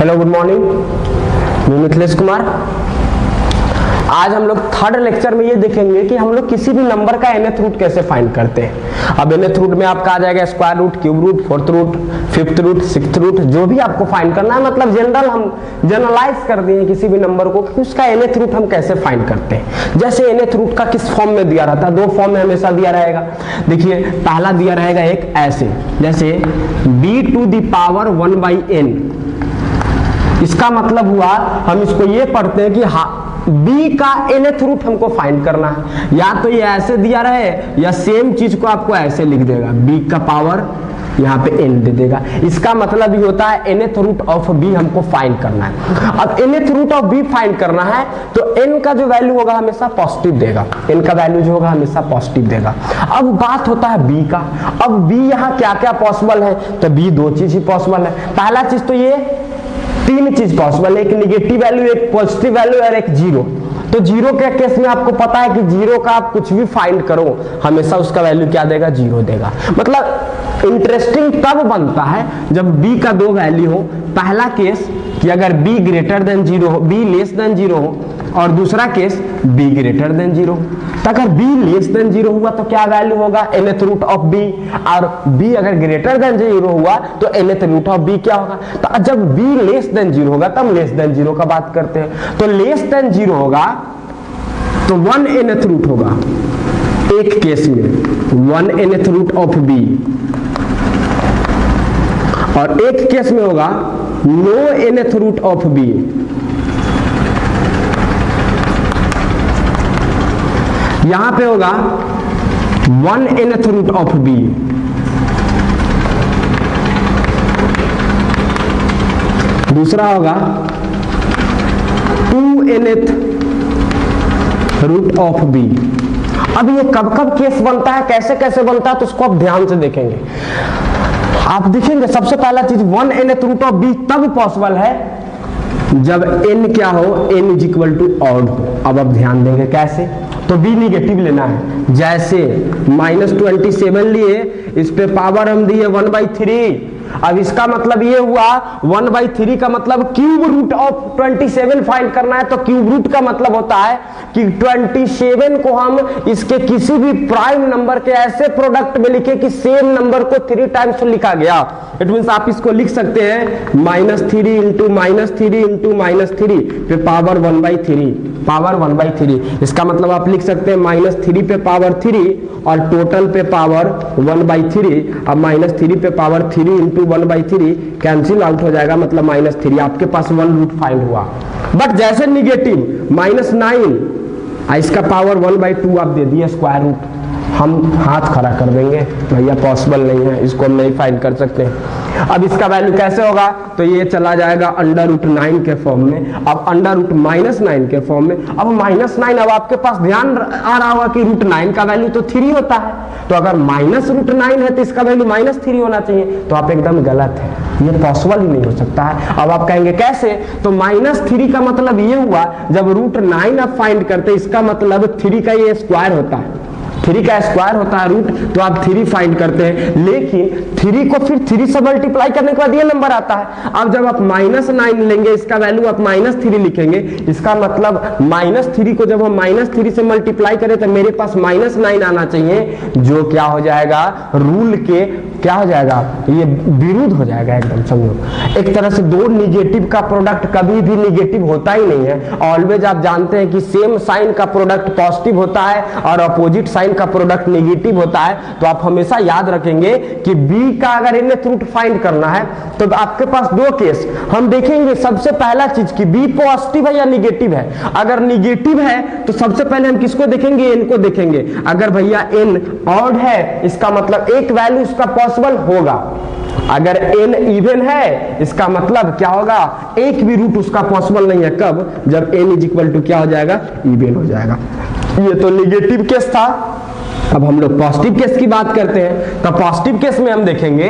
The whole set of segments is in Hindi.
हेलो गुड मॉर्निंग, मैं मिथिलेश कुमार। आज हम लोग थर्ड लेक्चर में ये देखेंगे कि हम लोग किसी भी नंबर का nth रूट कैसे फाइंड करते हैं। अब nth रूट में आपका आ जाएगा square root, cube root, fourth root, fifth root, sixth root, जो भी आपको फाइंड करना है। मतलब जनरल हम जनरलाइज कर दिए किसी भी नंबर को कि उसका nth रूट हम कैसे फाइंड करते हैं। जैसे nth रूट का किस फॉर्म में दिया रहता है, दो फॉर्म में हमेशा दिया रहेगा। देखिए पहला दिया रहेगा एक ऐसे, जैसे b to the power 1/n। इसका मतलब हुआ हम इसको ये पढ़ते हैं कि b का nth रूट हमको फाइंड करना है। या तो ये ऐसे दिया रहे या सेम चीज को आपको ऐसे लिख देगा, b का पावर यहाँ पे n दे देगा। इसका मतलब ये होता है nth रूट ऑफ b हमको फाइंड करना है। अब nth root of b find करना है तो n का जो वैल्यू होगा हमेशा पॉजिटिव देगा, n का वैल्यू जो होगा हमेशा पॉजिटिव देगा। अब बात होता है b का। अब b यहाँ क्या क्या पॉसिबल है, तो b दो चीज ही पॉसिबल है। पहला चीज तो ये तीन चीज पॉसिबल है, एक निगेटिव वैल्यू, एक पॉजिटिव वैल्यू और एक जीरो। तो जीरो के केस में आपको पता है कि जीरो का आप कुछ भी फाइंड करो हमेशा उसका वैल्यू क्या देगा, जीरो देगा। मतलब इंटरेस्टिंग तब बनता है जब b का दो वैल्यू हो। पहला केस कि अगर b ग्रेटर देन जीरो हो, b लेस देन जीरो हो, और दूसरा case b greater than zero. तो अगर b लेस देन जीरो हुआ तो क्या वैल्यू होगा, nth रूट ऑफ b, और b अगर ग्रेटर देन जीरो हुआ तो nth रूट ऑफ b क्या होगा। तो जब b लेस देन जीरो होगा तब लेस देन जीरो का बात करते हैं। तो लेस देन जीरो होगा तो 1 nth रूट होगा एक केस में, 1 nth रूट ऑफ b, और एक केस में होगा no nth root of b। यहां पे होगा 1 nth रूट ऑफ b। दूसरा होगा 2 nth रूट ऑफ b। अब ये कब कब केस बनता है, कैसे कैसे बनता है, तो उसको आप ध्यान से देखेंगे। आप देखेंगे सबसे पहला चीज 1 nth रूट ऑफ b तब पॉसिबल है जब n क्या हो, n is equal to odd हो। अब आप ध्यान देंगे कैसे, तो b निगेटिव लेना है। जैसे -27 लिए, इस पे पावर हम दिए 1/3। अब इसका मतलब ये हुआ 1/3 का मतलब क्यूब रूट ऑफ 27 फाइंड करना है। तो क्यूब रूट का मतलब होता है कि 27 को हम इसके किसी भी प्राइम नंबर के ऐसे प्रोडक्ट में लिखे कि सेम नंबर को 3 टाइम्स लिखा गया। इट मींस आप इसको लिख सकते हैं -3 इंटू -3 इंटू -3 पे पावर 1/3, पावर 1/3। इसका मतलब आप लिख सकते हैं -3 पे पावर 3 और टोटल पे पावर 1/3। अब -3 पे पावर 3 इंटू 1/3 कैंसिल आउट हो जाएगा, मतलब -3। आपके पास 1 रूट फाइंड हुआ। बट जैसे निगेटिव -9, इसका पावर 1/2 आप दे दिए स्क्वायर रूट, हम हाथ खड़ा कर देंगे, भैया पॉसिबल नहीं है, इसको हम नहीं फाइंड कर सकते। अब इसका वैल्यू कैसे होगा, तो ये चला जाएगा √9 के फॉर्म में, अब √-9 के फॉर्म में। अब -9, अब आपके पास ध्यान आ रहा होगा कि √9 का वैल्यू तो 3 होता है। तो अगर -√9 है तो इसका वैल्यू -3 होना चाहिए। तो आप एकदम गलत है, ये पॉसिबल ही नहीं हो सकता है। अब आप कहेंगे कैसे, तो -3 का मतलब ये हुआ जब √9 आप फाइंड करते, इसका मतलब 3 का ये स्क्वायर होता है, 3 का स्क्वायर होता है रूट, तो आप 3 फाइंड करते हैं। लेकिन 3 को फिर 3 से मल्टीप्लाई करने के बाद ये नंबर आता है। अब जब आप -9 लेंगे, इसका वैल्यू आप -3 लिखेंगे, इसका मतलब -3 को जब हम -3 से मल्टीप्लाई करें तो मेरे पास -9 आना चाहिए, जो क्या हो जाएगा, रूल के क्या हो जाएगा, ये विरुद्ध हो जाएगा एकदम। समझो एक तरह से दो निगेटिव का प्रोडक्ट कभी भी निगेटिव होता ही नहीं है। ऑलवेज आप जानते हैं कि सेम साइन का प्रोडक्ट पॉजिटिव होता है और अपोजिट साइन का प्रोडक्ट नेगेटिव होता है। तो आप हमेशा याद रखेंगे कि b का अगर nth रूट फाइंड करना है तो आपके पास दो केस हम देखेंगे। सबसे पहला चीज कि b पॉजिटिव है या निगेटिव है। अगर निगेटिव है तो सबसे पहले हम किसको देखेंगे, n को देखेंगे। अगर भैया n ऑड है, इसका मतलब एक वैल्यू इसका पॉसिबल होगा। अगर n इवन है, इसका मतलब क्या होगा, एक भी रूट उसका पॉसिबल नहीं है। कब, जब n इज इक्वल टू क्या हो जाएगा, इवन हो जाएगा। ये तो निगेटिव केस था। अब हम लोग पॉजिटिव केस की बात करते हैं। तो पॉजिटिव केस में हम देखेंगे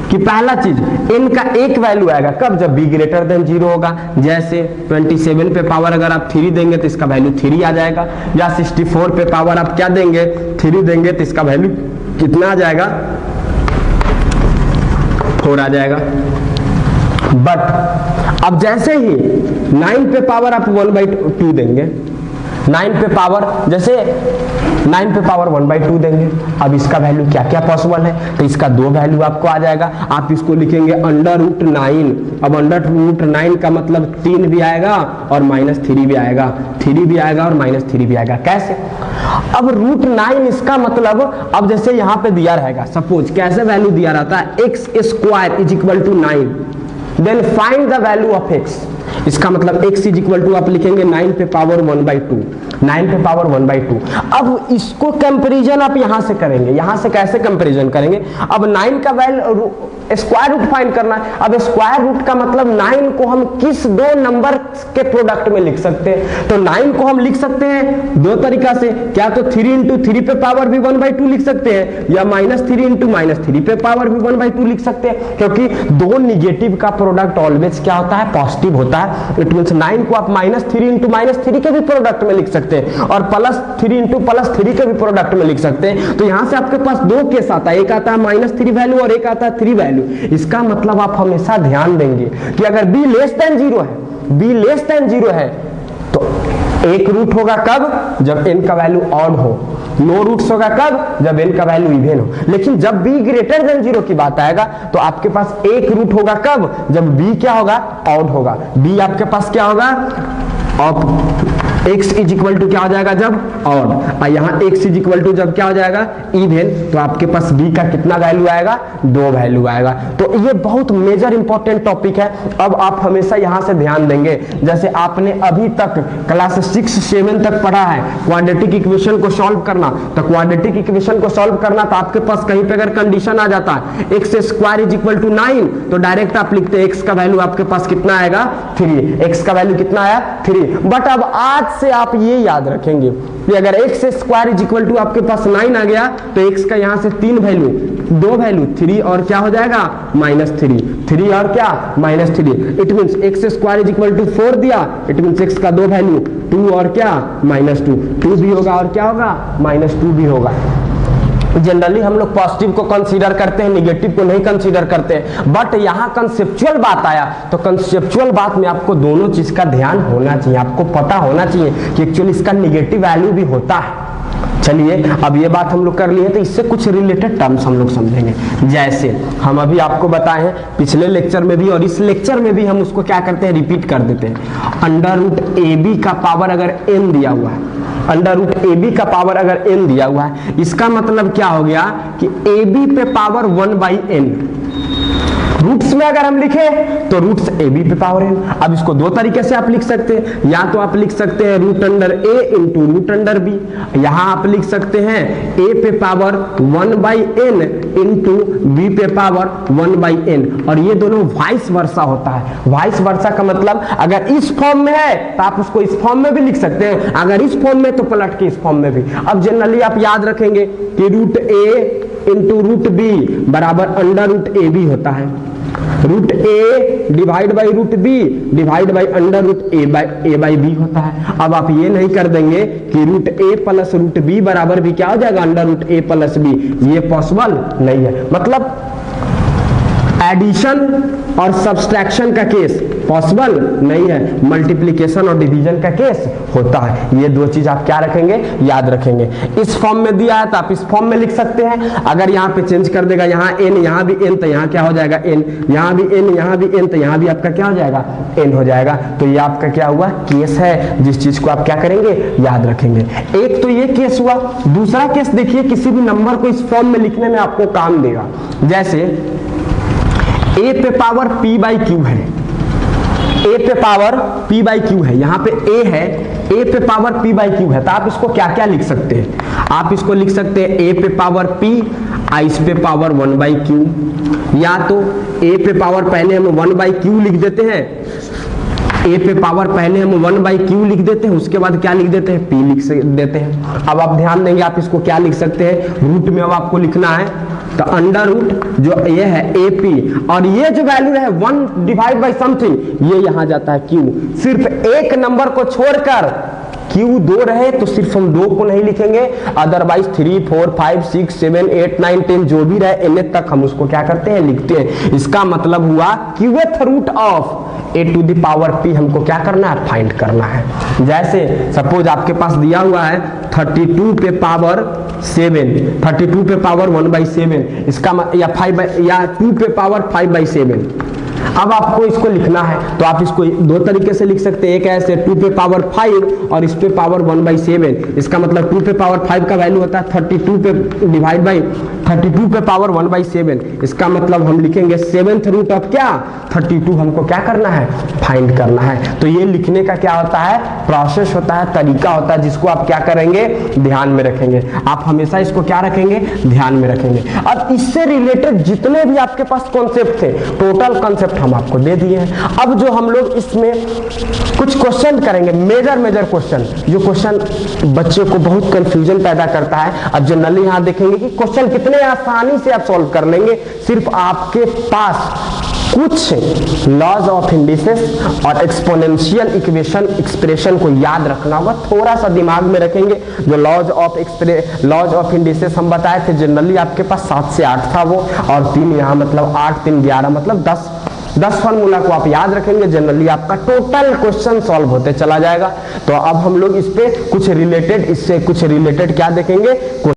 कि पहला चीज n का एक वैल्यू आएगा, कब, जब b ग्रेटर देन 0 होगा। जैसे 27 पे पावर अगर आप 3 देंगे तो इसका वैल्यू 3 आ जाएगा, या 64 पे पावर आप क्या देंगे, 3 देंगे तो इसका वैल्यू कितना आ जाएगा, 4 आ जाएगा। बट अब जैसे ही 9 पे पावर आप 1/2 देंगे, 9 पे पावर, जैसे 9 पे पावर 1/2 देंगे, अब इसका वैल्यू क्या क्या पॉसिबल है, तो इसका 2 वैल्यू आपको आ जाएगा। आप इसको लिखेंगे √9। अब √9 का मतलब 3 भी आएगा और -3 भी आएगा, 3 भी आएगा और -3 भी आएगा। कैसे? अब √9 इसका मतलब, अब जैसे यहाँ पे दिया रहेगा, सपोज कैसे वैल्यू दिया रहता है, x² = 9, then find the value of x। इसका मतलब x = आप लिखेंगे 9 पे पावर 1/2, 9 पे पावर 1/2। अब इसको कंपैरिजन आप यहां से करेंगे, यहां से कैसे कंपैरिजन करेंगे? अब 9 का वैल्यू स्क्वायर रूट फाइंड करना है। अब स्क्वायर रूट का मतलब 9 को हम किस दो नंबर के प्रोडक्ट में लिख सकते हैं? तो 9 को हम लिख सकते हैं दो तरीका से, क्या तो 3 × 3 पे पावर भी 1/2 लिख सकते हैं, या -3 × -3 पे पावर भी 1/2 लिख सकते हैं, क्योंकि दो निगेटिव का प्रोडक्ट ऑलवेज क्या होता है? पॉजिटिव होता है। इट मींस 9 को आप -3 × -3 के भी प्रोडक्ट में लिख सकते हैं और +3 × +3 के भी प्रोडक्ट में लिख सकते हैं। तो यहां से आपके पास दो केस आता है, एक आता है -3 वैल्यू और एक आता है 3 वैल्यू। इसका मतलब आप हमेशा ध्यान देंगे कि अगर b <0 है, b <0 है तो एक रूट होगा कब? जब n का वैल्यू ऑड हो। नो रूट्स होगा कब? जब n का वैल्यू इवन हो। लेकिन जब b > 0 की बात आएगा तो आपके पास एक रूट होगा कब? जब b क्या होगा? ऑड होगा। b आपके पास क्या होगा? x = क्या हो जाएगा? जब ऑड। और यहाँ x = जब क्या हो जाएगा? इवन। तो आपके पास b का कितना वैल्यू आएगा? 2 वैल्यू आएगा। तो ये बहुत मेजर इंपॉर्टेंट टॉपिक है। अब आप हमेशा यहाँ से ध्यान देंगे, जैसे आपने अभी तक क्लास 6-7 तक पढ़ा है क्वाड्रेटिक इक्वेशन को सॉल्व करना, तो क्वाड्रेटिक इक्वेशन को सॉल्व करना तो आपके पास कहीं पे अगर कंडीशन आ जाता है x² = 9, तो डायरेक्ट आप लिखते हैं x का वैल्यू आपके पास कितना आएगा? 3। x का वैल्यू कितना आया? 3। बट अब आज से आप ये याद रखेंगे कि अगर x² = आपके पास 9 आ गया तो x का यहां से 3 वैल्यू, 2 वैल्यू, 3 और क्या हो जाएगा? -3, 3 और क्या? -3। इट मींस x² = 4 दिया, इट मींस x का 2 वैल्यू, 2 और क्या? -2, 2 भी होगा और क्या होगा? -2 भी होगा। जनरली हम लोग पॉजिटिव को कंसीडर करते हैं, निगेटिव को नहीं कंसीडर करते हैं। बट यहाँ कंसेप्चुअल बात आया तो कंसेप्चुअल बात में आपको दोनों चीज का ध्यान होना चाहिए, आपको पता होना चाहिए कि एक्चुअली इसका निगेटिव वैल्यू भी होता है। चलिए अब ये बात हम लोग कर लिए, तो इससे कुछ रिलेटेड टर्म्स हम लोग समझेंगे। जैसे हम अभी आपको बताए हैं पिछले लेक्चर में भी और इस लेक्चर में भी हम उसको क्या करते हैं? रिपीट कर देते हैं। √AB का पावर अगर n दिया हुआ है, √AB का पावर अगर n दिया हुआ है, इसका मतलब क्या हो गया कि AB पे पावर 1/n। रूट्स में अगर हम लिखे तो रूट्स AB पे पावर n। अब इसको दो तरीके से आप लिख सकते हैं, या तो आप लिख सकते हैं √A × √B, यहां आप लिख सकते हैं A पे पावर 1/n × B पे पावर 1/n, और ये दोनों वाइस वर्सा होता है। वाइस वर्सा का मतलब अगर इस फॉर्म में है तो आप उसको इस फॉर्म में भी लिख सकते हैं, अगर इस फॉर्म में तो पलट के इस फॉर्म में भी। अब जनरली आप याद रखेंगे कि √A × √B बराबर √AB होता है, √A divide by √B divide by √A/B होता है। अब आप ये नहीं कर देंगे कि √A + √B बराबर भी क्या हो जाएगा? √A + B। ये पॉसिबल नहीं है। मतलब एडिशन और सब्सट्रैक्शन का केस पॉसिबल नहीं है, मल्टीप्लिकेशन और डिवीजन का केस होता है। ये दो चीज आप क्या रखेंगे? याद रखेंगे। इस फॉर्म में दिया है तो आप इस फॉर्म में लिख सकते हैं। अगर यहाँ पे चेंज कर देगा, यहाँ n, यहाँ भी n, तो यहाँ क्या हो जाएगा? n, यहाँ भी n, यहाँ भी n, तो यहाँ भी आपका क्या हो जाएगा? n हो जाएगा। तो ये आपका क्या हुआ? केस है, जिस चीज को आप क्या करेंगे? याद रखेंगे। एक तो ये केस हुआ। दूसरा केस देखिए, किसी भी नंबर को इस फॉर्म में लिखने में आपको काम देगा। जैसे a पे पावर p/q है, a पे पावर p/q है, यहाँ पे a है, a पे पावर p/q है, तो आप इसको क्या क्या लिख सकते हैं? आप इसको लिख सकते हैं a पे पावर p, इस पे पावर 1/q, या तो a पे पावर पहले हम 1/q लिख देते हैं, a पे पावर पहले हम 1/q लिख देते हैं, उसके बाद क्या लिख देते हैं? p लिख देते हैं। अब आप ध्यान देंगे, आप इसको क्या लिख सकते हैं? रूट में अब आपको लिखना है तो √ जो ये है AP, और ये जो वैल्यू है 1 डिवाइड बाई समथिंग, ये यहां जाता है Q। सिर्फ एक नंबर को छोड़कर Q 2 रहे तो सिर्फ हम 2 को नहीं लिखेंगे, अदरवाइज 3, 4, 5, 6, 7, 8, 9, 10 जो भी रहे n तक हम उसको क्या करते हैं? लिखते हैं। इसका मतलब हुआ Qth root of a to the power p हमको क्या करना है, फाइंड करना है। जैसे सपोज आपके पास दिया हुआ है 32 पे पावर 7, 32 पे पावर 1/7, इसका या 2 पे पावर 5/7। अब आपको इसको लिखना है तो आप इसको दो तरीके से लिख सकते हैं, एक ऐसे 2 पे पावर 5 और इस पे पावर 1/7। इसका मतलब 2 पे पावर 5 का वैल्यू होता है 32 पे डिवाइड बाई 32 पे पावर 1/7। इसका मतलब हम लिखेंगे 7th रूट ऑफ क्या, 32 हमको क्या करना है, फाइंड करना है। तो ये लिखने का क्या होता है, प्रोसेस होता है, तरीका होता है, जिसको आप क्या करेंगे, ध्यान में रखेंगे। आप हमेशा इसको क्या रखेंगे, ध्यान में रखेंगे। अब इससे रिलेटेड जितने भी आपके पास कॉन्सेप्ट थे, टोटल कॉन्सेप्ट हम आपको दे दिए हैं। अब जो हम लोग इसमें कुछ क्वेश्चन करेंगे, मेजर क्वेश्चन, जो क्वेश्चन बच्चे को बहुत कंफ्यूजन पैदा करता है। अब जनरली यहां देखेंगे कि क्वेश्चन कितने आसानी से आप सॉल्व कर लेंगे, सिर्फ आपके पास कुछ लॉज ऑफ इंडिसेस और एक्सपोनेंशियल इक्वेशन एक्सप्रेशन को याद रखना होगा, थोड़ा सा दिमाग में रखेंगे। जो लॉज ऑफ इंडिसेस हम बताए थे, जनरली आपके पास 7 से 8 था वो, और 3 यहाँ मतलब 8 3 11 मतलब 10 फॉर्मूला को आप याद रखेंगे, जनरली आपका टोटल क्वेश्चन सॉल्व होते चला जाएगा। तो अब हम लोग इस पे कुछ रिलेटेड, इससे कुछ रिलेटेड क्या देखेंगे,